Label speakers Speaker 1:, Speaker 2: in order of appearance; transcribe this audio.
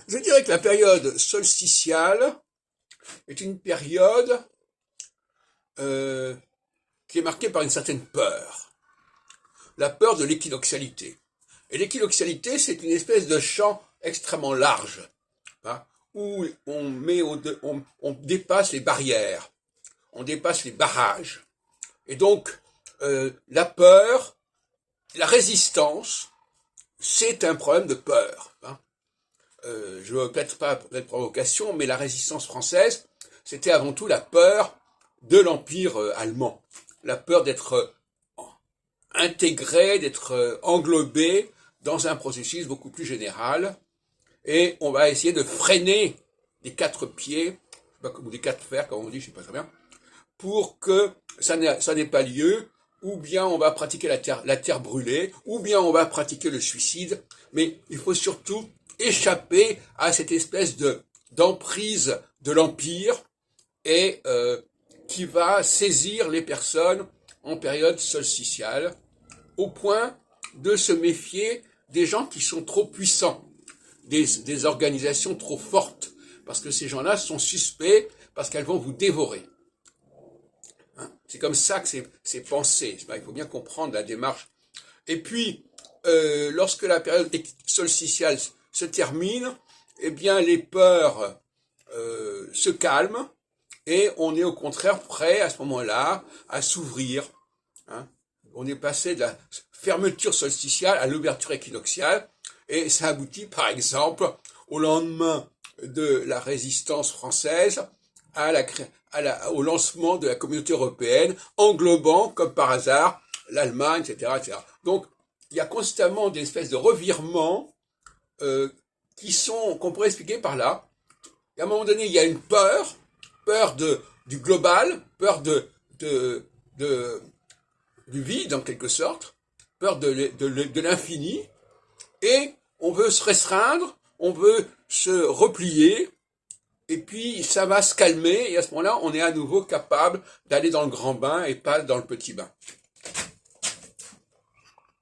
Speaker 1: Je dirais que la période solsticiale est une période euh, qui est marquée par une certaine peur. La peur de l'équinoxialité. Et l'équinoxialité, c'est une espèce de champ extrêmement large, hein, où on dépasse les barrières, on dépasse les barrages. Et donc, la peur, la résistance, c'est un problème de peur. Hein. Je ne veux peut-être pas de provocation, mais la résistance française, c'était avant tout la peur de l'Empire allemand. La peur d'être intégré, d'être englobé dans un processus beaucoup plus général. Et on va essayer de freiner des quatre pieds, ou des quatre fers, comme on dit, je ne sais pas très bien, pour que ça n'ait pas lieu, ou bien on va pratiquer la terre brûlée, ou bien on va pratiquer le suicide, mais il faut surtout échapper à cette espèce d'emprise de l'Empire et qui va saisir les personnes en période solsticiale, au point de se méfier des gens qui sont trop puissants, des organisations trop fortes, parce que ces gens-là sont suspects, parce qu'elles vont vous dévorer. Hein, c'est comme ça que c'est pensé. Il faut bien comprendre la démarche. Et puis, lorsque la période solsticiale se termine, eh bien, les peurs se calment et on est au contraire prêt à ce moment-là à s'ouvrir. Hein. On est passé de la fermeture solsticiale à l'ouverture équinoxiale et ça aboutit, par exemple, au lendemain de la résistance française au lancement de la communauté européenne, englobant, comme par hasard, l'Allemagne, etc., etc. Donc, il y a constamment des espèces de revirements qu'on pourrait expliquer par là. Et à un moment donné, il y a une peur du global, peur du vide en quelque sorte, peur de l'infini, et on veut se restreindre, on veut se replier, et puis ça va se calmer, et à ce moment-là, on est à nouveau capable d'aller dans le grand bain et pas dans le petit bain.